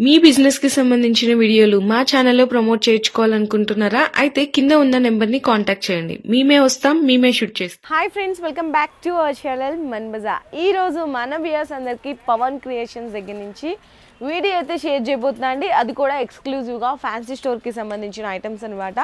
మీ business కి సంబంధించిన వీడియోలు మా ఛానల్లో ప్రమోట్ చేయించుకోవాలనుకుంటున్నారా? అయితే కింద ఉన్న నెంబర్ ని కాంటాక్ట్ చేయండి. మేమే వస్తాం, మేమే షూట్ చేస్తాం. Hi friends, welcome back to our channel Mann Bazar. ఈరోజు మన వ్యూయర్స్ అందరికీ పవన్ క్రియేషన్స్ దగ్గర నుంచి వీడియో అయితే షేర్ చేయబోతున్నా అండి. అది కూడా ఎక్స్క్లూజివ్గా ఫ్యాన్సీ స్టోర్కి సంబంధించిన ఐటమ్స్ అనమాట.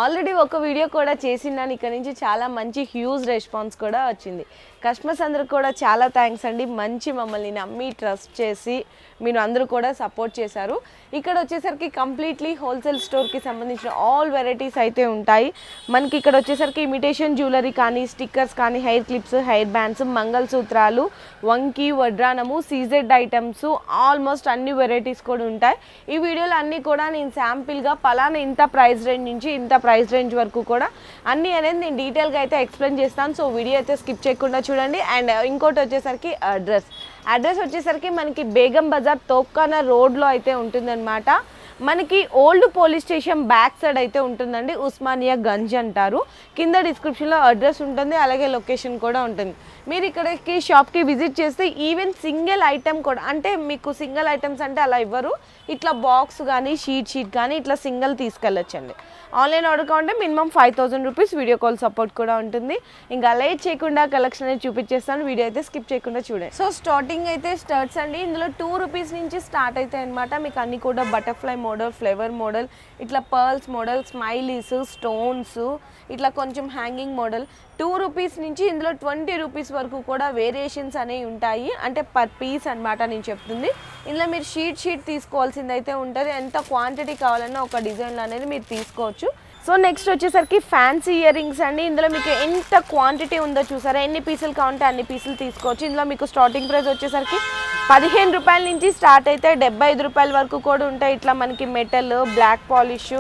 ఆల్రెడీ ఒక వీడియో కూడా చేసినాను. ఇక్కడ నుంచి చాలా మంచి హ్యూజ్ రెస్పాన్స్ కూడా వచ్చింది. కస్టమర్స్ అందరికి కూడా చాలా థ్యాంక్స్ అండి. మంచి మమ్మల్ని నమ్మి ట్రస్ట్ చేసి మీరు అందరూ కూడా సపోర్ట్ చేశారు. ఇక్కడ వచ్చేసరికి కంప్లీట్లీ హోల్సేల్ స్టోర్కి సంబంధించిన ఆల్ వెరైటీస్ అయితే ఉంటాయి. మనకి ఇక్కడ వచ్చేసరికి ఇమిటేషన్ జ్యువెలరీ కానీ, స్టిక్కర్స్ కానీ, హెయిర్ క్లిప్స్, హెయిర్ బ్యాండ్స్, మంగళసూత్రాలు, వంకీ, వడ్రానము, సీజెడ్ ఐటమ్స్, ఆల్మోస్ట్ అన్ని వెరైటీస్ కూడా ఉంటాయి. ఈ వీడియోలో అన్నీ కూడా నేను శాంపిల్గా పలానా ఇంత ప్రైస్ రేంజ్ నుంచి ఇంత ప్రైస్ రేంజ్ వరకు కూడా అన్నీ అనేది నేను డీటెయిల్గా అయితే ఎక్స్ప్లెయిన్ చేస్తాను. సో వీడియో అయితే స్కిప్ చేయకుండా చూడండి. అండ్ ఇంకోటి వచ్చేసరికి అడ్రస్ వచ్చేసరికి మనకి బేగం బజార్ తోప్ఖానా రోడ్లో అయితే ఉంటుందన్నమాట. మనకి old police station back side అయితే ఉంటుందండి. ఉస్మానియా గంజ్ అంటారు. కింద డిస్క్రిప్షన్లో అడ్రస్ ఉంటుంది, అలాగే లొకేషన్ కూడా ఉంటుంది. మీరు ఇక్కడికి షాప్కి విజిట్ చేస్తే ఈవెన్ సింగిల్ ఐటమ్ కూడా, అంటే మీకు సింగిల్ ఐటమ్స్ అంటే అలా ఇవ్వరు, ఇట్లా బాక్స్ కానీ షీట్ కానీ ఇట్లా సింగిల్ తీసుకెళ్ళొచ్చండి. ఆన్లైన్ ఆర్డర్ కావాలంటే minimum 5000 rupees. Video call support కూడా ఉంటుంది. ఇంకా లేట్ చేయకుండా కలెక్షన్ అనేది చూపించేస్తాను. వీడియో అయితే స్కిప్ చేయకుండా చూడండి. సో స్టార్టింగ్ అయితే స్టర్ట్స్ అండి. ఇందులో 2 రూపీస్ నుంచి స్టార్ట్ అవుతాయి అనమాట. మీకు అన్ని కూడా బటర్ఫ్లై మోడల్, ఫ్లేవర్ మోడల్, ఇట్లా పర్ల్స్ మోడల్, స్మైలీస్, స్టోన్స్, ఇట్లా కొంచెం హ్యాంగింగ్ మోడల్. 2 రూపీస్ నుంచి ఇందులో 20 రూపీస్ వరకు కూడా వేరియేషన్స్ అనేవి ఉంటాయి. అంటే పర్ పీస్ అనమాట నేను చెప్తుంది. ఇందులో మీరు షీట్ తీసుకోవాల్సింది అయితే ఉంటుంది. ఎంత క్వాంటిటీ కావాలన్నా ఒక డిజైన్లో అనేది మీరు తీసుకోవచ్చు. సో నెక్స్ట్ వచ్చేసరికి ఫ్యాన్సీ ఇయర్ రింగ్స్ అండి. ఇందులో మీకు ఎంత క్వాంటిటీ ఉందో చూసారా, ఎన్ని పీసులు కావాలంటే అన్ని పీసులు తీసుకోవచ్చు. ఇందులో మీకు స్టార్టింగ్ ప్రైస్ వచ్చేసరికి 15 రూపాయల నుంచి స్టార్ట్ అయితే 75 రూపాయల వరకు కూడా ఉంటాయి. ఇట్లా మనకి మెటల్, బ్లాక్ పాలిష్,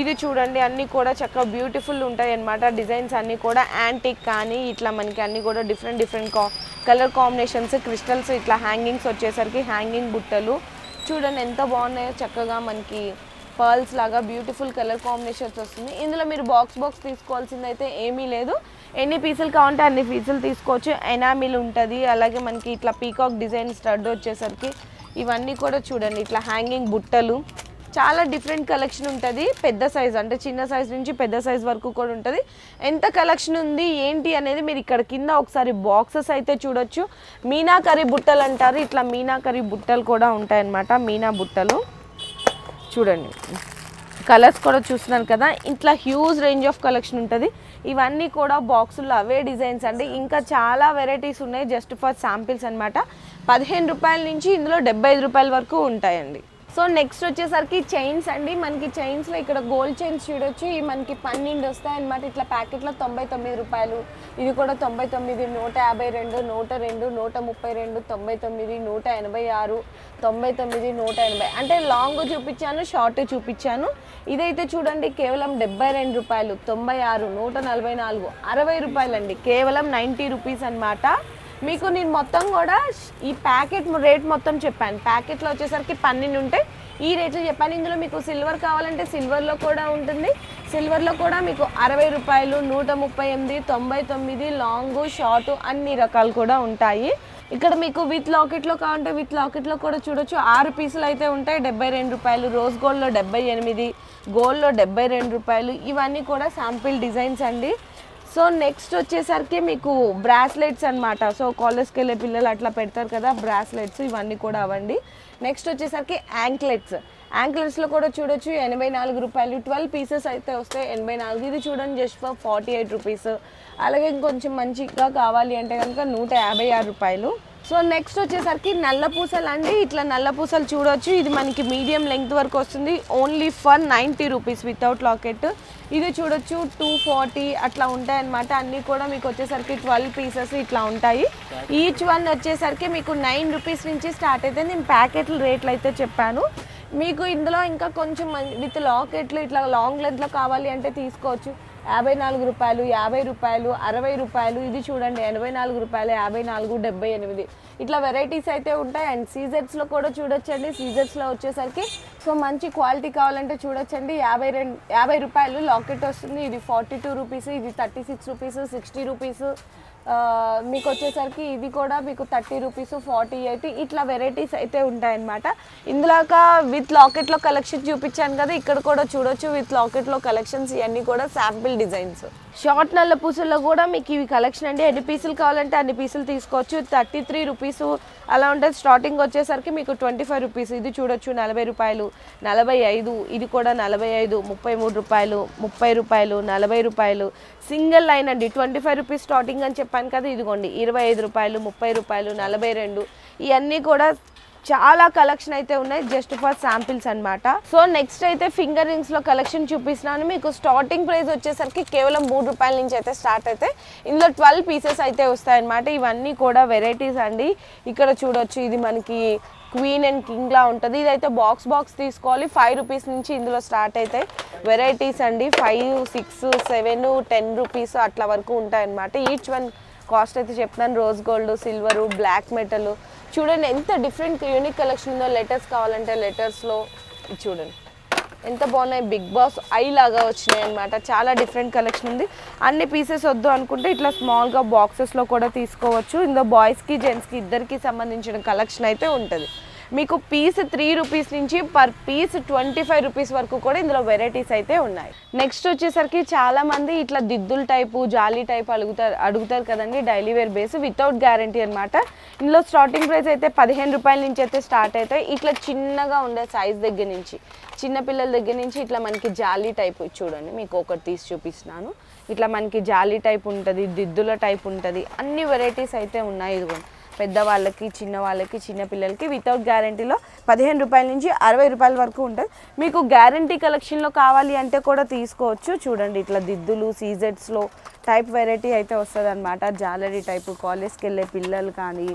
ఇది చూడండి అన్నీ కూడా చక్కగా బ్యూటిఫుల్ ఉంటాయి అన్నమాట. డిజైన్స్ అన్నీ కూడా యాంటిక్ కానీ ఇట్లా మనకి అన్నీ కూడా డిఫరెంట్ కలర్ కాంబినేషన్స్, క్రిస్టల్స్, ఇట్లా హ్యాంగింగ్స్ వచ్చేసరికి హ్యాంగింగ్ బుట్టలు చూడండి ఎంత బాగున్నాయో. చక్కగా మనకి పర్ల్స్ లాగా బ్యూటిఫుల్ కలర్ కాంబినేషన్స్ వస్తుంది. ఇందులో మీరు బాక్స్ తీసుకోవాల్సింది అయితే ఏమీ లేదు. ఎన్ని పీసులు కావాలంటే అన్ని పీసులు తీసుకోవచ్చు. ఎనామిల్ ఉంటుంది, అలాగే మనకి ఇట్లా పీకాక్ డిజైన్ స్టడ్ వచ్చేసరికి ఇవన్నీ కూడా చూడండి ఇట్లా హ్యాంగింగ్ బుట్టలు. చాలా డిఫరెంట్ కలెక్షన్ ఉంటుంది. పెద్ద సైజ్ అంటే చిన్న సైజ్ నుంచి పెద్ద సైజ్ వరకు కూడా ఉంటుంది. ఎంత కలెక్షన్ ఉంది ఏంటి అనేది మీరు ఇక్కడ కింద ఒకసారి బాక్సెస్ అయితే చూడొచ్చు. మీనాకరీ బుట్టలు అంటారు. ఇట్లా మీనాకరీ బుట్టలు కూడా ఉంటాయి అన్నమాట. మీనా బుట్టలు చూడండి, కలర్స్ కూడా చూస్తున్నారు కదా. ఇట్లా హ్యూజ్ రేంజ్ ఆఫ్ కలెక్షన్ ఉంటుంది. ఇవన్నీ కూడా బాక్సుల్లో అవే డిజైన్స్ అండి. ఇంకా చాలా వెరైటీస్ ఉన్నాయి. జస్ట్ ఫర్ శాంపిల్స్ అనమాట. 15 రూపాయల నుంచి ఇందులో 75 రూపాయల వరకు ఉంటాయండి. సో నెక్స్ట్ వచ్చేసరికి చైన్స్ అండి. మనకి చైన్స్లో ఇక్కడ గోల్డ్ చైన్స్ చూడొచ్చు. ఇవి మనకి 12 వస్తాయి అనమాట. ఇట్లా ప్యాకెట్లో 99 రూపాయలు. ఇది కూడా 99, 152, 102, 132, 99, 186, 99, 180. అంటే లాంగ్ చూపించాను, షార్ట్ చూపించాను. ఇదైతే చూడండి కేవలం 72 రూపాయలు, 96, 144, 60 రూపాయలు అండి. కేవలం 90 రూపీస్ అనమాట. మీకు నేను మొత్తం కూడా ఈ ప్యాకెట్ రేట్ మొత్తం చెప్పాను. ప్యాకెట్లో వచ్చేసరికి 12 ఉంటాయి. ఈ రేట్లు చెప్పాను. ఇందులో మీకు సిల్వర్ కావాలంటే సిల్వర్లో కూడా ఉంటుంది. సిల్వర్లో కూడా మీకు 60 రూపాయలు, 138, 99, లాంగ్, షార్ట్ అన్ని రకాలు కూడా ఉంటాయి. ఇక్కడ మీకు విత్ లాకెట్లో కావాలంటే విత్ లాకెట్లో కూడా చూడొచ్చు. 6 పీసులు అయితే ఉంటాయి. 72 రూపాయలు. రోజ్ గోల్డ్లో 78, గోల్డ్లో 72 రూపాయలు. ఇవన్నీ కూడా శాంపిల్ డిజైన్స్ అండి. సో నెక్స్ట్ వచ్చేసరికి మీకు బ్రాస్లెట్స్ అనమాట. సో కాలేజ్కి వెళ్ళే పిల్లలు అట్లా పెడతారు కదా బ్రాస్లెట్స్, ఇవన్నీ కూడా అవ్వండి. నెక్స్ట్ వచ్చేసరికి యాంక్లెట్స్లో కూడా చూడొచ్చు 84 రూపాయలు. 12 పీసెస్ అయితే వస్తాయి 84. ఇది చూడండి జస్ట్ ఫర్ 48 రూపీస్. అలాగే ఇంకొంచెం మంచిగా కావాలి అంటే కనుక 156 రూపాయలు. సో నెక్స్ట్ వచ్చేసరికి నల్ల పూసలు అండి. ఇట్లా నల్ల పూసలు చూడొచ్చు. ఇది మనకి మీడియం లెంగ్త్ వరకు వస్తుంది. Only for 90 rupees without locket. ఇది చూడొచ్చు 240 అట్లా ఉంటాయి అన్నమాట. అన్నీ కూడా మీకు వచ్చేసరికి 12 పీసెస్ ఇట్లా ఉంటాయి. ఈచ్ వన్ వచ్చేసరికి మీకు 9 రూపీస్ నుంచి స్టార్ట్ అయితే. నేను ప్యాకెట్ల రేట్లు అయితే చెప్పాను. మీకు ఇందులో ఇంకా కొంచెం విత్ లాకెట్లు ఇట్లా లాంగ్ లెంత్లో కావాలి అంటే తీసుకోవచ్చు. 54 రూపాయలు, 50 రూపాయలు, 60 రూపాయలు. ఇది చూడండి 84 రూపాయలు, 54, 78 ఇట్లా వెరైటీస్ అయితే ఉంటాయి. అండ్ సీజర్స్లో కూడా చూడొచ్చండి. సీజర్స్లో వచ్చేసరికి సో మంచి క్వాలిటీ కావాలంటే చూడొచ్చండి. 50 రూపాయలు లాకెట్ వస్తుంది. ఇది 42 రూపీస్, ఇది 36 రూపీస్, 60 రూపీస్, మీకు వచ్చేసరికి ఇది కూడా మీకు 30 రూపీస్ 48 ఇట్లా వెరైటీస్ అయితే ఉంటాయన్నమాట. ఇందులాక విత్ లాకెట్లో కలెక్షన్ చూపించాను కదా, ఇక్కడ కూడా చూడొచ్చు విత్ లాకెట్లో కలెక్షన్స్. ఇవన్నీ కూడా శాంపిల్ డిజైన్స్. షార్ట్ నల్ల పూసల్లో కూడా మీకు ఇవి కలెక్షన్ అండి. ఎన్ని పీసులు కావాలంటే అన్ని పీసులు తీసుకోవచ్చు. 33 రూపీస్ అలా ఉంటుంది. స్టార్టింగ్ వచ్చేసరికి మీకు 25 రూపీస్. ఇది చూడొచ్చు 40 రూపాయలు, 45, ఇది కూడా 45, 33 రూపాయలు, 30 రూపాయలు, 40 రూపాయలు. సింగిల్ లైన్ అండి, 25 రూపీస్ స్టార్టింగ్ అని చెప్పాను కదా, ఇదిగోండి 25 రూపాయలు, 30 రూపాయలు, 42. ఇవన్నీ కూడా చాలా కలెక్షన్ అయితే ఉన్నాయి, జస్ట్ ఫర్ శాంపిల్స్ అన్నమాట. సో నెక్స్ట్ అయితే ఫింగర్ రింగ్స్ లో కలెక్షన్ చూపిస్తున్నాను. మీకు స్టార్టింగ్ ప్రైస్ వచ్చేసరికి కేవలం 3 రూపాయల నుంచి అయితే స్టార్ట్ అయితే ఇందులో 12 పీసెస్ అయితే వస్తాయన్నమాట. ఇవన్నీ కూడా వెరైటీస్ అండి. ఇక్కడ చూడొచ్చు ఇది మనకి క్వీన్ అండ్ కింగ్ లా ఉంటుంది. ఇదైతే బాక్స్ తీసుకోవాలి. 5 రూపీస్ నుంచి ఇందులో స్టార్ట్ అయితే వెరైటీస్ అండి. 5, 6, 7, 10 రూపీస్ అట్లా వరకు ఉంటాయన్నమాట. ఈచ్ వన్ కాస్ట్ అయితే చెప్తున్నాను. Rose gold, silver, black metal, చూడండి ఎంత డిఫరెంట్ యూనిక్ కలెక్షన్ ఉందో. లెటర్స్ కావాలంటే లెటర్స్లో చూడండి ఎంత బాగున్నాయి. బిగ్ బాస్ ఐ లాగా వచ్చినాయి అనమాట. చాలా డిఫరెంట్ కలెక్షన్ ఉంది. అన్ని పీసెస్ వద్దు అనుకుంటే ఇట్లా స్మాల్గా బాక్సెస్లో కూడా తీసుకోవచ్చు. ఇందులో బాయ్స్కి జెంట్స్కి ఇద్దరికి సంబంధించిన కలెక్షన్ అయితే ఉంటుంది. మీకు పీస్ 3 రూపీస్ నుంచి పర్ పీస్ 25 రూపీస్ వరకు కూడా ఇందులో వెరైటీస్ అయితే ఉన్నాయి. నెక్స్ట్ వచ్చేసరికి చాలా మంది ఇట్లా దిద్దుల టైపు, జాలీ టైప్ అడుగుతారు కదండి, daily wear base without guarantee అనమాట. ఇందులో స్టార్టింగ్ ప్రైస్ అయితే 15 రూపాయల నుంచి అయితే స్టార్ట్ అవుతాయి. ఇట్లా చిన్నగా ఉండే సైజ్ దగ్గర నుంచి, చిన్నపిల్లల దగ్గర నుంచి ఇట్లా మనకి జాలీ టైప్ చూడండి, మీకు ఒకటి తీసి చూపిస్తున్నాను. ఇట్లా మనకి జాలీ టైప్ ఉంటుంది, దిద్దుల టైప్ ఉంటుంది, అన్ని వెరైటీస్ అయితే ఉన్నాయి. ఇదిగోండి పెద్దవాళ్ళకి, చిన్నవాళ్ళకి, చిన్నపిల్లలకి వితౌట్ గ్యారంటీలో 15 రూపాయల నుంచి 60 రూపాయల వరకు ఉంటుంది. మీకు గ్యారంటీ కలెక్షన్లో కావాలి అంటే కూడా తీసుకోవచ్చు. చూడండి ఇట్లా దిద్దులు, సీజెట్స్లో టైప్ వెరైటీ అయితే వస్తుంది అనమాట. జాలరీ టైపు, కాలేజ్కి వెళ్ళే పిల్లలు కానీ,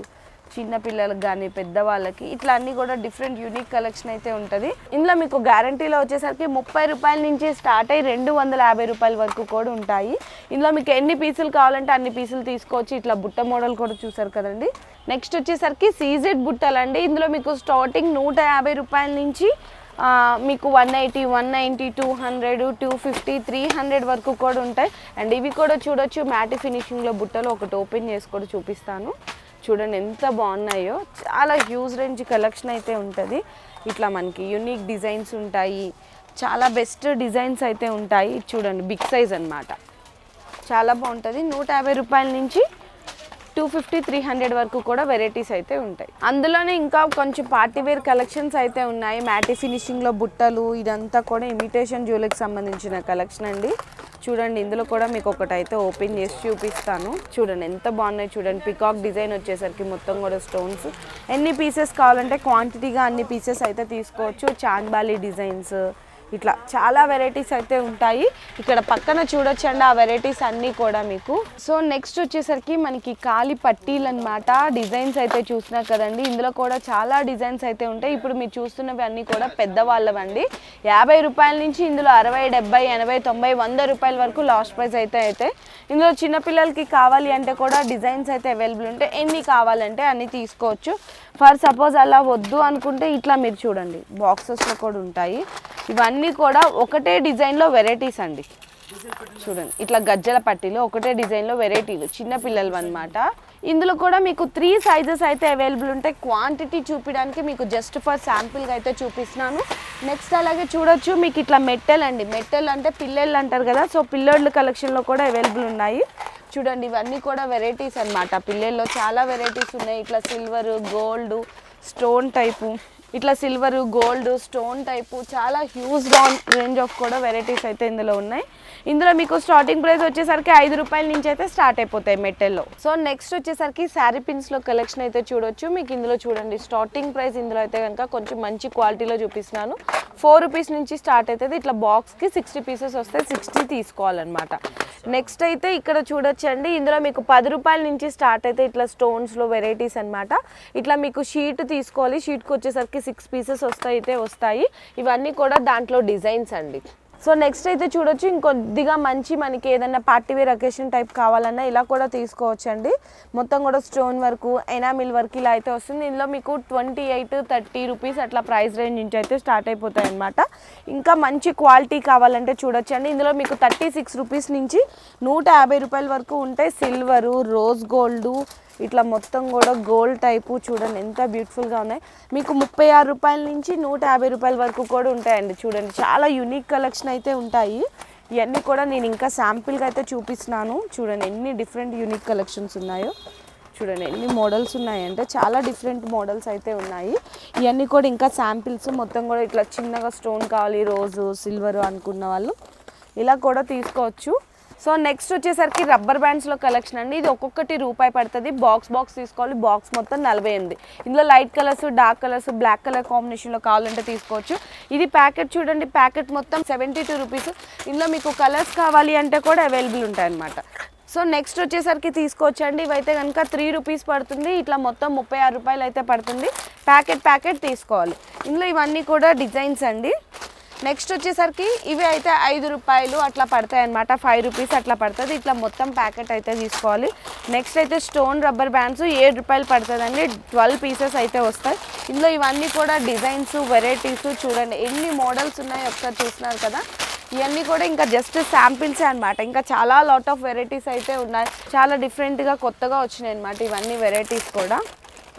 చిన్న పిల్లలకు కానీ, పెద్దవాళ్ళకి, ఇట్లా అన్నీ కూడా డిఫరెంట్ యూనిక్ కలెక్షన్ అయితే ఉంటుంది. ఇందులో మీకు గ్యారంటీలో వచ్చేసరికి 30 రూపాయల నుంచి స్టార్ట్ అయ్యి 250 రూపాయల వరకు కూడా ఉంటాయి. ఇందులో మీకు ఎన్ని పీసులు కావాలంటే అన్ని పీసులు తీసుకోవచ్చు. ఇట్లా బుట్ట మోడల్ కూడా చూసారు కదండి. నెక్స్ట్ వచ్చేసరికి సీజెడ్ బుట్టలు అండి. ఇందులో మీకు స్టార్టింగ్ 150 రూపాయల నుంచి మీకు 180, 190, 200, 250, 300 వరకు కూడా ఉంటాయి. అండ్ ఇవి కూడా చూడొచ్చు మ్యాటి ఫినిషింగ్లో బుట్టలు. ఒకటి ఓపెన్ చేసి కూడా చూపిస్తాను. చూడండి ఎంత బాగున్నాయో. చాలా హ్యూజ్ రేంజ్ కలెక్షన్ అయితే ఉంటుంది. ఇట్లా మనకి యూనిక్ డిజైన్స్ ఉంటాయి, చాలా బెస్ట్ డిజైన్స్ అయితే ఉంటాయి. చూడండి బిగ్ సైజ్ అన్నమాట, చాలా బాగుంటుంది. 150 రూపాయల నుంచి 250, 300 వరకు కూడా వెరైటీస్ అయితే ఉంటాయి. అందులోనే ఇంకా కొంచెం పార్టీ వేర్ కలెక్షన్స్ అయితే ఉన్నాయి. మ్యాటి ఫినిషింగ్లో బుట్టలు, ఇదంతా కూడా ఇమిటేషన్ జ్యువెలరీకి సంబంధించిన కలెక్షన్ అండి. చూడండి ఇందులో కూడా మీకు ఒకటి అయితే ఓపెన్ చేసి చూపిస్తాను. చూడండి ఎంత బాగున్నాయి. చూడండి పికాక్ డిజైన్ వచ్చేసరికి మొత్తం కూడా స్టోన్స్. ఎన్ని పీసెస్ కావాలంటే క్వాంటిటీగా అన్ని పీసెస్ అయితే తీసుకోవచ్చు. చాంద్బాలి డిజైన్స్, ఇట్లా చాలా వెరైటీస్ అయితే ఉంటాయి. ఇక్కడ పక్కన చూడొచ్చండి ఆ వెరైటీస్ అన్నీ కూడా మీకు. సో నెక్స్ట్ వచ్చేసరికి మనకి కాలి పట్టీలు అనమాట. డిజైన్స్ అయితే చూస్తున్నారు కదండి, ఇందులో కూడా చాలా డిజైన్స్ అయితే ఉంటాయి. ఇప్పుడు మీరు చూస్తున్నవి అన్నీ కూడా పెద్దవాళ్ళవండి. 50 రూపాయల నుంచి ఇందులో 60, 70, 80, 90, 100 రూపాయల వరకు లాస్ట్ ప్రైస్ అయితే ఇందులో చిన్నపిల్లలకి కావాలి అంటే కూడా డిజైన్స్ అయితే అవైలబుల్ ఉంటాయి. ఎన్ని కావాలంటే అన్ని తీసుకోవచ్చు. ఫర్ సపోజ్ అలా వద్దు అనుకుంటే ఇట్లా మీరు చూడండి బాక్సెస్లో కూడా ఉంటాయి. ఇవన్నీ కూడా ఒకటే డిజైన్లో వెరైటీస్ అండి. చూడండి ఇట్లా గజ్జల పట్టీలు ఒకటే డిజైన్లో వెరైటీలు, చిన్నపిల్లలు అనమాట. ఇందులో కూడా మీకు 3 సైజెస్ అయితే అవైలబుల్ ఉంటాయి. క్వాంటిటీ చూపించడానికి మీకు జస్ట్ ఫర్ శాంపిల్గా అయితే చూపిస్తున్నాను. నెక్స్ట్ అలాగే చూడొచ్చు మీకు ఇట్లా మెట్టెల్ అండి. మెట్టెల్ అంటే పిల్లలు అంటారు కదా, సో పిల్లోళ్ళ కలెక్షన్లో కూడా అవైలబుల్ ఉన్నాయి. చూడండి ఇవన్నీ కూడా వెరైటీస్ అనమాట. పిల్లల్లో చాలా వెరైటీస్ ఉన్నాయి. ఇట్లా సిల్వర్, గోల్డ్, స్టోన్ టైపు, ఇట్లా సిల్వర్, గోల్డ్, స్టోన్ టైపు చాలా హ్యూజ్ రేంజ్ ఆఫ్ కూడా వెరైటీస్ అయితే ఇందులో ఉన్నాయి. ఇందులో మీకు స్టార్టింగ్ ప్రైస్ వచ్చేసరికి 5 రూపాయల నుంచి అయితే స్టార్ట్ అయిపోతాయి మెట్టెల్లో. సో నెక్స్ట్ వచ్చేసరికి శారీ పిన్స్లో కలెక్షన్ అయితే చూడొచ్చు. మీకు ఇందులో చూడండి స్టార్టింగ్ ప్రైస్ ఇందులో అయితే కనుక కొంచెం మంచి క్వాలిటీలో చూపిస్తున్నాను. 4 రూపీస్ నుంచి స్టార్ట్ అవుతుంది. ఇట్లా బాక్స్కి 60 పీసెస్ వస్తాయి, 60 తీసుకోవాలన్నమాట. నెక్స్ట్ అయితే ఇక్కడ చూడొచ్చండి, ఇందులో మీకు 10 రూపాయల నుంచి స్టార్ట్ అయితే ఇట్లా స్టోన్స్లో వెరైటీస్ అనమాట. ఇట్లా మీకు షీట్ తీసుకోవాలి. షీట్కి వచ్చేసరికి 6 పీసెస్ వస్తాయి. ఇవన్నీ కూడా దాంట్లో డిజైన్స్ అండి. సో నెక్స్ట్ అయితే చూడొచ్చు, ఇంకొద్దిగా మంచి మనకి ఏదైనా పార్టీ వేర్ అకేషన్ టైప్ కావాలన్నా ఇలా కూడా తీసుకోవచ్చండి. మొత్తం కూడా స్టోన్ వర్క్, ఎనామిల్ వర్క్ ఇలా అయితే వస్తుంది. ఇందులో మీకు 28-30 రూపీస్ అట్లా ప్రైస్ రేంజ్ నుంచి అయితే స్టార్ట్ అయిపోతాయి అనమాట. ఇంకా మంచి క్వాలిటీ కావాలంటే చూడొచ్చండి, ఇందులో మీకు 36 రూపీస్ నుంచి 150 రూపాయల వరకు ఉంటాయి. సిల్వరు, రోజ్ గోల్డ్ ఇట్లా మొత్తం కూడా గోల్డ్ టైపు చూడండి ఎంత బ్యూటిఫుల్గా ఉన్నాయి. మీకు 36 రూపాయల నుంచి 150 రూపాయల వరకు కూడా ఉంటాయండి. చూడండి చాలా యూనిక్ కలెక్షన్ అయితే ఉంటాయి. ఇవన్నీ కూడా నేను ఇంకా శాంపిల్గా అయితే చూపిస్తున్నాను. చూడండి ఎన్ని డిఫరెంట్ యూనిక్ కలెక్షన్స్ ఉన్నాయో, చూడండి ఎన్ని మోడల్స్ ఉన్నాయంటే చాలా డిఫరెంట్ మోడల్స్ అయితే ఉన్నాయి. ఇవన్నీ కూడా ఇంకా శాంపిల్స్. మొత్తం కూడా ఇట్లా చిన్నగా స్టోన్ కావాలి, రోజు సిల్వర్ అనుకున్న వాళ్ళు ఇలా కూడా తీసుకోవచ్చు. సో నెక్స్ట్ వచ్చేసరికి రబ్బర్ బ్యాండ్స్లో కలెక్షన్ అండి. ఇది ఒక్కొక్కటి రూపాయి పడుతుంది. బాక్స్ తీసుకోవాలి. బాక్స్ మొత్తం 48. ఇందులో light colours, dark colours, black colour కాంబినేషన్లో కావాలంటే తీసుకోవచ్చు. ఇది ప్యాకెట్ చూడండి, ప్యాకెట్ మొత్తం 72 రూపీస్. ఇందులో మీకు కలర్స్ కావాలి అంటే కూడా అవైలబుల్ ఉంటాయి అన్నమాట. సో నెక్స్ట్ వచ్చేసరికి తీసుకోవచ్చండి. ఇవైతే కనుక 3 రూపీస్ పడుతుంది. ఇట్లా మొత్తం 36 రూపాయలు అయితే పడుతుంది. ప్యాకెట్ తీసుకోవాలి. ఇందులో ఇవన్నీ కూడా డిజైన్స్ అండి. నెక్స్ట్ వచ్చేసరికి ఇవి అయితే 5 రూపాయలు అట్లా పడతాయి అన్నమాట. 5 రూపీస్ అట్లా పడుతుంది. ఇట్లా మొత్తం ప్యాకెట్ అయితే తీసుకోవాలి. నెక్స్ట్ అయితే స్టోన్ రబ్బర్ బ్యాండ్స్ 7 రూపాయలు పడుతుందండి. 12 పీసెస్ అయితే వస్తాయి. ఇందులో ఇవన్నీ కూడా డిజైన్స్, వెరైటీస్ చూడండి ఎన్ని మోడల్స్ ఉన్నాయో ఒకసారి చూస్తున్నారు కదా. ఇవన్నీ కూడా ఇంకా జస్ట్ శాంపిల్సే అనమాట. ఇంకా చాలా లాట్ ఆఫ్ వెరైటీస్ అయితే ఉన్నాయి. చాలా డిఫరెంట్గా కొత్తగా వచ్చినాయి అనమాట. ఇవన్నీ వెరైటీస్ కూడా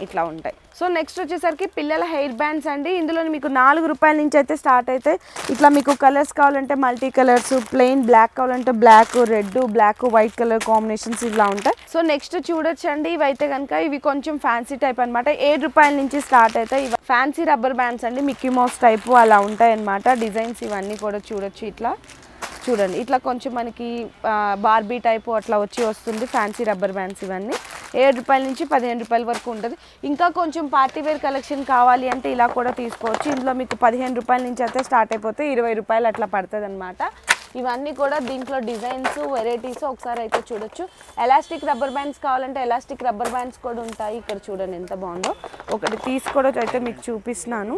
ఇట్లా ఉంటాయి. సో నెక్స్ట్ వచ్చేసరికి పిల్లల హెయిర్ బ్యాండ్స్ అండి. ఇందులో మీకు 4 రూపాయల నుంచి అయితే స్టార్ట్ అయితే ఇట్లా మీకు కలర్స్ కావాలంటే మల్టీ కలర్స్, ప్లెయిన్ బ్లాక్ కావాలంటే black, red, black, white colour combinations ఇలా ఉంటాయి. సో నెక్స్ట్ చూడొచ్చండి, ఇవైతే కనుక ఇవి కొంచెం ఫ్యాన్సీ టైప్ అనమాట. 7 రూపాయల నుంచి స్టార్ట్ అయితే ఇవి ఫ్యాన్సీ రబ్బర్ బ్యాండ్స్ అండి. మిక్కీ మౌస్ టైపు అలా ఉంటాయి అనమాట. డిజైన్స్ ఇవన్నీ కూడా చూడొచ్చు. ఇట్లా చూడండి, ఇట్లా కొంచెం మనకి బార్బీ టైపు అట్లా వస్తుంది. ఫ్యాన్సీ రబ్బర్ బ్యాండ్స్ ఇవన్నీ 7 రూపాయల నుంచి 15 రూపాయల వరకు ఉంటుంది. ఇంకా కొంచెం పార్టీ వేర్ కలెక్షన్ కావాలి అంటే ఇలా కూడా తీసుకోవచ్చు. ఇందులో మీకు 15 రూపాయల నుంచి అయితే స్టార్ట్ అయిపోతే 20 రూపాయలు అట్లా పడుతుంది అనమాట. ఇవన్నీ కూడా దీంట్లో డిజైన్స్, వెరైటీస్ ఒకసారి అయితే చూడొచ్చు. ఎలాస్టిక్ రబ్బర్ బ్యాండ్స్ కావాలంటే ఎలాస్టిక్ రబ్బర్ బ్యాండ్స్ కూడా ఉంటాయి. ఇక్కడ చూడండి ఎంత బాగుందో. ఒకటి తీసుకోవడం అయితే మీకు చూపిస్తున్నాను.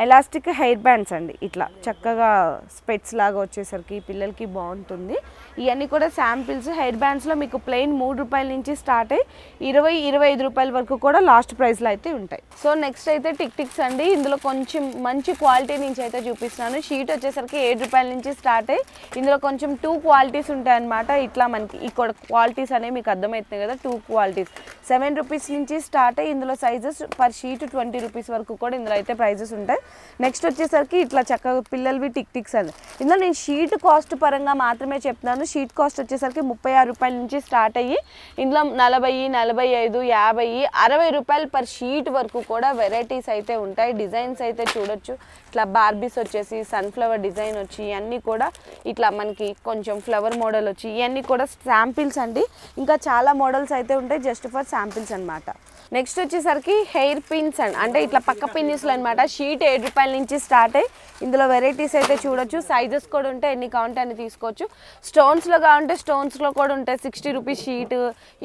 ఎలాస్టిక్ హెయిర్ బ్యాండ్స్ అండి. ఇట్లా చక్కగా స్పెట్స్ లాగా వచ్చేసరికి పిల్లలకి బాగుంటుంది. ఇవన్నీ కూడా శాంపిల్స్. హెయిర్ బ్యాండ్స్లో మీకు ప్లెయిన్ 3 రూపాయల నుంచి స్టార్ట్ అయ్యి 20-25 రూపాయల వరకు కూడా లాస్ట్ ప్రైస్లో అయితే ఉంటాయి. సో నెక్స్ట్ అయితే టిక్స్ అండి. ఇందులో కొంచెం మంచి క్వాలిటీ నుంచి అయితే చూపిస్తున్నాను. షీట్ వచ్చేసరికి 7 రూపాయల నుంచి స్టార్ట్ అయ్యి ఇందులో కొంచెం 2 క్వాలిటీస్ ఉంటాయన్నమాట. ఇట్లా మనకి ఇక్కడ క్వాలిటీస్ అనేవి మీకు అర్థమవుతున్నాయి కదా. 2 క్వాలిటీస్ 7 రూపీస్ నుంచి స్టార్ట్ అయ్యి ఇందులో సైజెస్ పర్ షీట్ 20 రూపీస్ వరకు కూడా ఇందులో అయితే ప్రైజెస్ ఉంటాయి. నెక్స్ట్ వచ్చేసరికి ఇట్లా చక్కగా పిల్లలవి టిక్స్ అని. ఇందులో నేను షీట్ కాస్ట్ పరంగా మాత్రమే చెప్తున్నాను. షీట్ కాస్ట్ వచ్చేసరికి 36 రూపాయల నుంచి స్టార్ట్ అయ్యి ఇందులో 40, 45, 50, 60 రూపాయలు పర్ షీట్ వరకు కూడా వెరైటీస్ అయితే ఉంటాయి. డిజైన్స్ అయితే చూడొచ్చు. ఇట్లా బార్బీస్ వచ్చేసి సన్ఫ్లవర్ డిజైన్ వచ్చి ఇవన్నీ కూడా ఇట్లా మనకి కొంచెం ఫ్లవర్ మోడల్ వచ్చి ఇవన్నీ కూడా శాంపిల్స్ అండి. ఇంకా చాలా మోడల్స్ అయితే ఉంటాయి జస్ట్ ఫర్ శాంపిల్స్ అనమాట. నెక్స్ట్ వచ్చేసరికి హెయిర్ పిన్స్ అంటే ఇట్లా పక్క పిన్నిస్లు అనమాట. షీట్ 7 రూపాయల నుంచి స్టార్ట్ అయ్యి ఇందులో వెరైటీస్ అయితే చూడొచ్చు. సైజెస్ కూడా ఉంటాయి, ఎన్ని కావాలంటే అన్ని తీసుకోవచ్చు. స్టోన్స్లో కావాలంటే స్టోన్స్లో కూడా ఉంటాయి. 60 రూపీస్ షీట్.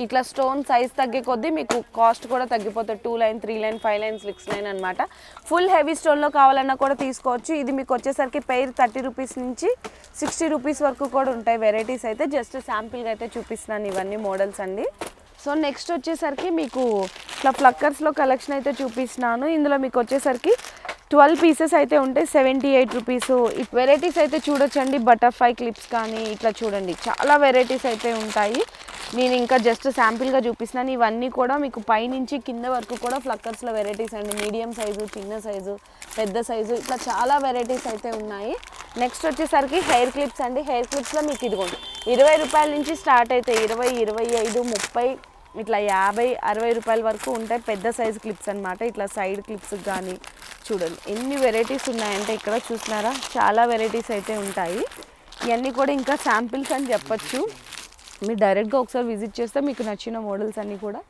ఇట్లా స్టోన్ సైజ్ తగ్గే కొద్దీ మీకు కాస్ట్ కూడా తగ్గిపోతుంది. 2 లైన్, 3 లైన్, 5 లైన్, 6 లైన్ అనమాట. ఫుల్ హెవీ స్టోన్లో కావాలన్నా కూడా తీసుకోవచ్చు. ఇది మీకు వచ్చేసరికి పెయిర్ 30 రూపీస్ నుంచి 60 రూపీస్ వరకు కూడా ఉంటాయి. వెరైటీస్ అయితే జస్ట్ శాంపిల్గా అయితే చూపిస్తున్నాను. ఇవన్నీ మోడల్స్ అండి. సో నెక్స్ట్ వచ్చేసరికి మీకు ఇట్లా ఫ్లక్కర్స్లో కలెక్షన్ అయితే చూపిస్తున్నాను. ఇందులో మీకు వచ్చేసరికి 12 పీసెస్ అయితే ఉంటాయి. 78 రూపీస్. ఈ వెరైటీస్ అయితే చూడొచ్చండి. బటర్ఫ్లై క్లిప్స్ కానీ ఇట్లా చూడండి చాలా వెరైటీస్ అయితే ఉంటాయి. నేను ఇంకా జస్ట్ శాంపిల్గా చూపిస్తున్నాను. ఇవన్నీ కూడా మీకు పైనుంచి కింద వరకు కూడా ఫ్లక్కర్స్లో వెరైటీస్ అండి. మీడియం సైజు, చిన్న సైజు, పెద్ద సైజు ఇట్లా చాలా వెరైటీస్ అయితే ఉన్నాయి. నెక్స్ట్ వచ్చేసరికి హెయిర్ క్లిప్స్ అండి. హెయిర్ క్లిప్స్లో మీకు ఇదిగోండి 20 రూపాయల నుంచి స్టార్ట్ అయితే 20, 25, 30 ఇట్లా 50, 60 రూపాయల వరకు ఉంటాయి. పెద్ద సైజు క్లిప్స్ అనమాట. ఇట్లా సైడ్ క్లిప్స్ కానీ చూడండి ఎన్ని వెరైటీస్ ఉన్నాయంటే ఇక్కడ చూస్తున్నారా చాలా వెరైటీస్ అయితే ఉంటాయి. ఇవన్నీ కూడా ఇంకా శాంపిల్స్ అని చెప్పచ్చు. మీరు డైరెక్ట్గా ఒకసారి విజిట్ చేస్తే మీకు నచ్చిన మోడల్స్ అన్నీ కూడా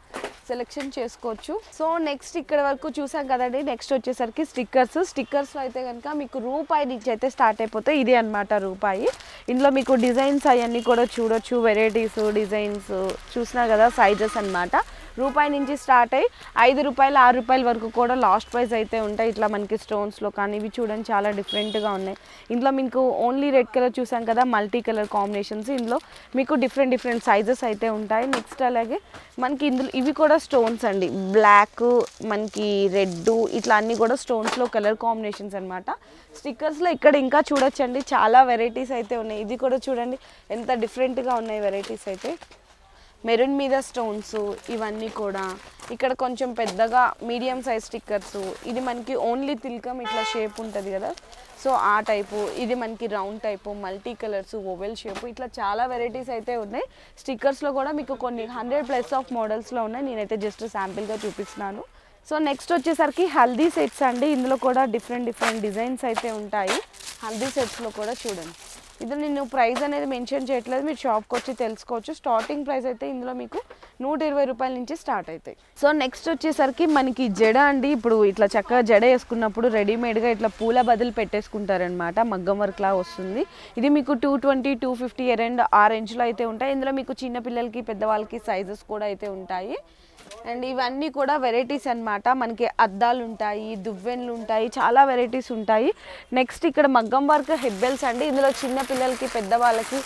సెలెక్షన్ చేసుకోవచ్చు. సో నెక్స్ట్ ఇక్కడ వరకు చూసాం కదండి. నెక్స్ట్ వచ్చేసరికి స్టిక్కర్స్లో అయితే కనుక మీకు రూపాయి నుంచి అయితే స్టార్ట్ అయిపోతాయి. ఇది అనమాట రూపాయి. ఇందులో మీకు డిజైన్స్ అవన్నీ కూడా చూడొచ్చు. వెరైటీస్, డిజైన్స్ చూసినా కదా. సైజెస్ అనమాట రూపాయి నుంచి స్టార్ట్ అయ్యి 5 రూపాయలు 6 రూపాయల వరకు కూడా లాస్ట్ ప్రైస్ అయితే ఉంటాయి. ఇట్లా మనకి స్టోన్స్లో కానీ ఇవి చూడండి చాలా డిఫరెంట్గా ఉన్నాయి. ఇందులో మీకు ఓన్లీ రెడ్ కలర్ చూసాం కదా, మల్టీ కలర్ కాంబినేషన్స్. ఇందులో మీకు డిఫరెంట్ సైజెస్ అయితే ఉంటాయి. నెక్స్ట్ అలాగే మనకి ఇందులో ఇవి కూడా స్టోన్స్ అండి, బ్లాక్ మనకి రెడ్ ఇట్లా అన్నీ కూడా స్టోన్స్లో కలర్ కాంబినేషన్స్ అనమాట. స్టిక్కర్స్లో ఇక్కడ ఇంకా చూడొచ్చండి చాలా వెరైటీస్ అయితే ఉన్నాయి. ఇది కూడా చూడండి ఎంత డిఫరెంట్గా ఉన్నాయి వెరైటీస్ అయితే. మెరూన్ మీద స్టోన్స్ ఇవన్నీ కూడా. ఇక్కడ కొంచెం పెద్దగా మీడియం సైజ్ స్టిక్కర్స్. ఇది మనకి ఓన్లీ తిలకం ఇట్లా షేప్ ఉంటుంది కదా, సో ఆ టైపు. ఇది మనకి round type, multi colours, oval shape, ఇట్లా చాలా వెరైటీస్ అయితే ఉన్నాయి. స్టిక్కర్స్లో కూడా మీకు కొన్ని 100+ ఆఫ్ మోడల్స్లో ఉన్నాయి. నేనైతే జస్ట్ శాంపిల్గా చూపిస్తున్నాను. సో నెక్స్ట్ వచ్చేసరికి హల్దీ సెట్స్ అండి. ఇందులో కూడా డిఫరెంట్ డిజైన్స్ అయితే ఉంటాయి. హల్దీ సెట్స్లో కూడా చూడండి. ఇది నేను ప్రైస్ అనేది మెన్షన్ చేయట్లేదు, మీరు షాప్కి వచ్చి తెలుసుకోవచ్చు. స్టార్టింగ్ ప్రైస్ అయితే ఇందులో మీకు 120 రూపాయల నుంచి స్టార్ట్ అవుతాయి. సో నెక్స్ట్ వచ్చేసరికి మనకి జడ అండి. ఇప్పుడు ఇట్లా చక్కగా జడ వేసుకున్నప్పుడు రెడీమేడ్గా ఇట్లా పూల బదులు పెట్టేసుకుంటారనమాట. మగ్గం వర్క్లా వస్తుంది. ఇది మీకు 220, 250 అరౌండ్ ఆ రేంజ్లో అయితే ఉంటాయి. ఇందులో మీకు చిన్నపిల్లలకి పెద్దవాళ్ళకి సైజెస్ కూడా అయితే ఉంటాయి. అండ్ ఇవన్నీ కూడా వెరైటీస్ అన్నమాట. మనకి అద్దాలు ఉంటాయి, దువ్వెన్లు ఉంటాయి, చాలా వెరైటీస్ ఉంటాయి. నెక్స్ట్ ఇక్కడ మగ్గం వర్క్ హెడ్ బెల్స్ అండి. ఇందులో చిన్న పిల్లలకి పెద్దవాళ్ళకి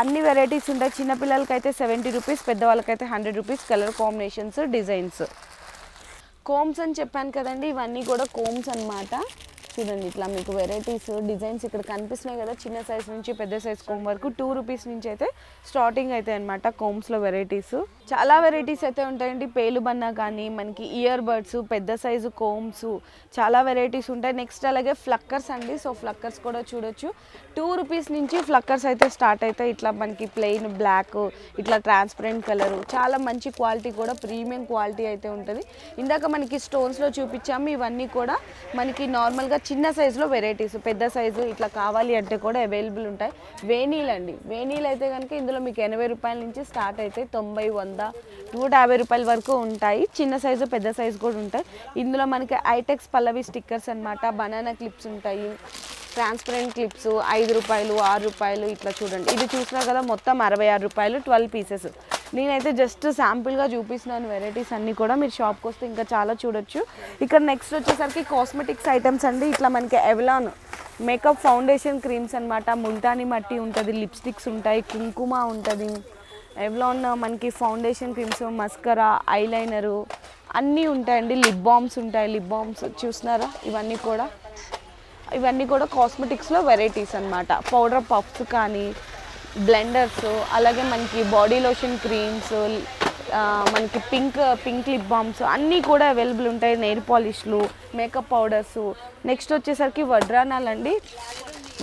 అన్ని వెరైటీస్ ఉంటాయి. చిన్నపిల్లలకి అయితే 70 రూపీస్, పెద్దవాళ్ళకైతే 100 rupees. Colour combinations, designs. Combs అని చెప్పాను కదండి, ఇవన్నీ కూడా కోమ్స్ అన్నమాట. చూడండి ఇట్లా మీకు వెరైటీస్ డిజైన్స్ ఇక్కడ కనిపిస్తున్నాయి కదా, చిన్న సైజ్ నుంచి పెద్ద సైజ్ కోమ్ వరకు 2 రూపీస్ నుంచి అయితే స్టార్టింగ్ అయితే అనమాట. కోమ్స్లో వెరైటీస్ చాలా వెరైటీస్ అయితే ఉంటాయండి. పేలుబన్నా కానీ మనకి ఇయర్ బడ్స్, పెద్ద సైజు కోమ్స్, చాలా వెరైటీస్ ఉంటాయి. నెక్స్ట్ అలాగే ఫ్లక్కర్స్ అండి. సో ఫ్లక్కర్స్ కూడా చూడొచ్చు. 2 రూపీస్ నుంచి ఫ్లక్కర్స్ అయితే స్టార్ట్ అవుతాయి. ఇట్లా మనకి ప్లెయిన్ బ్లాక్, ఇట్లా ట్రాన్స్పరెంట్ కలరు, చాలా మంచి క్వాలిటీ కూడా, ప్రీమియం క్వాలిటీ అయితే ఉంటుంది. ఇందాక మనకి స్టోన్స్లో చూపించాము. ఇవన్నీ కూడా మనకి నార్మల్గా చిన్న సైజులో వెరైటీస్, పెద్ద సైజు ఇట్లా కావాలి అంటే కూడా అవైలబుల్ ఉంటాయి. వేనీలు అండి. వేనీలు అయితే కనుక ఇందులో మీకు 80 రూపాయల నుంచి స్టార్ట్ అయితే 90, 100, 150 రూపాయల వరకు ఉంటాయి. చిన్న సైజు పెద్ద సైజు కూడా ఉంటాయి. ఇందులో మనకి ఐటెక్స్ పల్లవి స్టిక్కర్స్ అనమాట. బనానా క్లిప్స్ ఉంటాయి, ట్రాన్స్పరెంట్ క్లిప్స్ 5 రూపాయలు, 6 రూపాయలు ఇట్లా చూడండి. ఇది చూసినా కదా మొత్తం 66 రూపాయలు, 12 పీసెస్. నేనైతే జస్ట్ శాంపుల్గా చూపిస్తున్నాను వెరైటీస్ అన్నీ కూడా. మీరు షాప్కి వస్తే ఇంకా చాలా చూడొచ్చు. ఇక్కడ నెక్స్ట్ వచ్చేసరికి కాస్మెటిక్స్ ఐటమ్స్ అండి. ఇట్లా మనకి ఎవలాన్ మేకప్ ఫౌండేషన్ క్రీమ్స్ అనమాట. ముల్తానీ మట్టి ఉంటుంది, లిప్స్టిక్స్ ఉంటాయి, కుంకుమ ఉంటుంది, ఎవలాన్ మనకి ఫౌండేషన్ క్రీమ్స్, మస్కరా, ఐలైనరు అన్నీ ఉంటాయండి. లిప్ బామ్స్ ఉంటాయి. లిప్ బామ్స్ చూస్తున్నారా, ఇవన్నీ కూడా కాస్మెటిక్స్లో వెరైటీస్ అనమాట. పౌడర్ పఫ్స్ కానీ, బ్లెండర్స్, అలాగే మనకి బాడీ లోషన్ క్రీమ్స్, మనకి పింక్ లిప్ బామ్స్ అన్నీ కూడా అవైలబుల్ ఉంటాయి. నెయిల్ పాలిష్లు, మేకప్ పౌడర్స్. నెక్స్ట్ వచ్చేసరికి వడ్రానాలు అండి.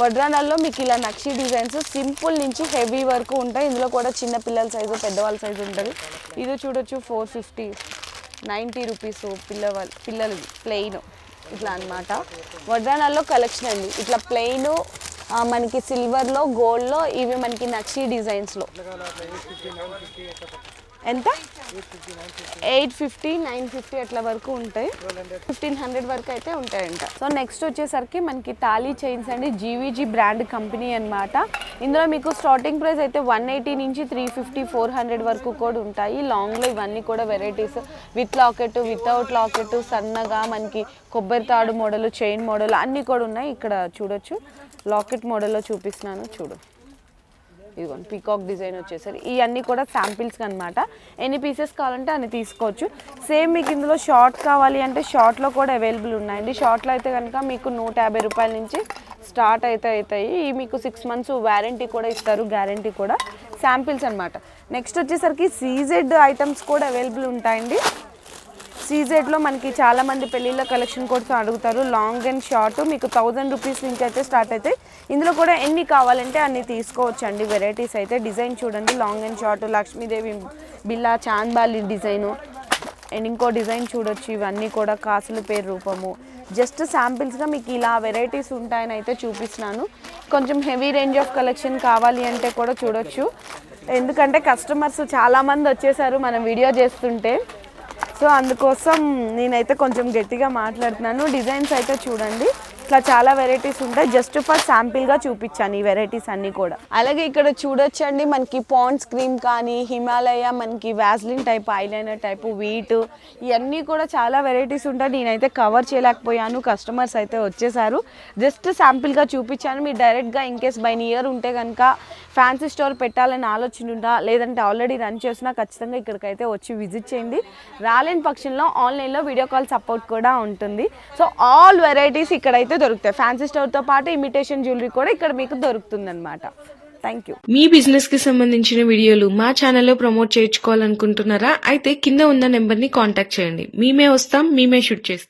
వడ్రానాల్లో మీకు ఇలా నక్షి డిజైన్స్ సింపుల్ నుంచి హెవీ వరకు ఉంటాయి. ఇందులో కూడా చిన్న పిల్లల సైజు, పెద్దవాళ్ళ సైజు ఉంటుంది. ఇది చూడొచ్చు 450, 90 రూపీస్. పిల్లలది ప్లెయిన్ ఇట్లా అనమాట. వడ్రానాల్లో కలెక్షన్ అండి. ఇట్లా ప్లెయిన్ మనకి సిల్వర్లో, గోల్డ్లో, ఇవి మనకి నక్షి డిజైన్స్లో. ఎంత? 850, 950 అట్లా వరకు ఉంటాయి. 1500 వరకు అయితే ఉంటాయంట. సో నెక్స్ట్ వచ్చేసరికి మనకి తాళీ చైన్స్ అండి. జీవీజీ బ్రాండ్ కంపెనీ అనమాట. ఇందులో మీకు స్టార్టింగ్ ప్రైస్ అయితే 180 నుంచి 350, 400 వరకు కూడా ఉంటాయి. లాంగ్లో ఇవన్నీ కూడా varieties. With locket, without locket, సన్నగా మనకి కొబ్బరి తాడు మోడల్, చైన్ మోడల్ అన్నీ కూడా ఉన్నాయి. ఇక్కడ చూడొచ్చు లాకెట్ మోడల్లో చూపిస్తున్నాను చూడు. ఇదిగోండి పీకాక్ డిజైన్ వచ్చేసరి. ఇవన్నీ కూడా శాంపిల్స్ అనమాట. ఎన్ని పీసెస్ కావాలంటే అన్ని తీసుకోవచ్చు. సేమ్ మీకు ఇందులో షార్ట్ కావాలి అంటే షార్ట్లో కూడా అవైలబుల్ ఉన్నాయండి. షార్ట్లో అయితే కనుక మీకు 150 రూపాయల నుంచి స్టార్ట్ అయితే అవుతాయి. మీకు 6 months వారంటీ కూడా ఇస్తారు, గ్యారంటీ కూడా. శాంపిల్స్ అనమాట. నెక్స్ట్ వచ్చేసరికి సీజెడ్ ఐటమ్స్ కూడా అవైలబుల్ ఉంటాయండి. సీజెడ్లో మనకి చాలామంది పెళ్ళిళ్ళ కలెక్షన్ కోసం అడుగుతారు. లాంగ్ అండ్ షార్ట్ మీకు 1000 రూపీస్ నుంచి అయితే స్టార్ట్ అవుతాయి. ఇందులో కూడా ఎన్ని కావాలంటే అన్ని తీసుకోవచ్చు అండి. వెరైటీస్ అయితే డిజైన్ చూడండి. Long and short, Lakshmidevi Billa, chandbali design, and ఇంకో డిజైన్ చూడొచ్చు. ఇవన్నీ కూడా కాసుల పేరు రూపము. జస్ట్ శాంపిల్స్గా మీకు ఇలా వెరైటీస్ ఉంటాయని అయితే చూపిస్తున్నాను. కొంచెం హెవీ రేంజ్ ఆఫ్ కలెక్షన్ కావాలి అంటే కూడా చూడొచ్చు. ఎందుకంటే కస్టమర్స్ చాలామంది వచ్చేసారు మనం వీడియో చేస్తుంటే. సో అందుకోసం నేనైతే కొంచెం గట్టిగా మాట్లాడుతున్నాను. డిజైన్స్ అయితే చూడండి. ఇట్లా చాలా వెరైటీస్ ఉంటాయి. జస్ట్ ఫర్ శాంపిల్ గా చూపించాను ఈ వెరైటీస్ అన్ని కూడా. అలాగే ఇక్కడ చూడొచ్చండి మనకి పాండ్స్ క్రీమ్ కానీ హిమాలయ, మనకి Vaseline type eyeliner type wheat, ఇవన్నీ కూడా చాలా వెరైటీస్ ఉంటాయి. నేనైతే కవర్ చేయలేకపోయాను, కస్టమర్స్ అయితే వచ్చేసారు. జస్ట్ శాంపిల్ గా చూపించాను. మీరు డైరెక్ట్ గా ఇన్ కేస్ బై నియర్ ఉంటే కనుక ఫ్యాన్సీ స్టోర్ పెట్టాలని ఆలోచన ఉందా, లేదంటే ఆల్రెడీ రన్ చేసినా ఖచ్చితంగా ఇక్కడికైతే వచ్చి విజిట్ చేయండి. రాలేని పక్షంలో ఆన్లైన్లో వీడియో కాల్ సపోర్ట్ కూడా ఉంటుంది. సో ఆల్ వెరైటీస్ ఇక్కడైతే దొరుకుతాయి. ఫ్యాన్సీ స్టోర్తో పాటు ఇమిటేషన్ జ్యువెలరీ కూడా ఇక్కడ మీకు దొరుకుతుంది అనమాట. Thank you. మీ బిజినెస్ కి సంబంధించిన వీడియోలు మా ఛానల్లో ప్రమోట్ చేయించుకోవాలనుకుంటున్నారా? అయితే కింద ఉన్న నెంబర్ ని కాంటాక్ట్ చేయండి. మేమే వస్తాం, మేమే షూట్ చేస్తాం.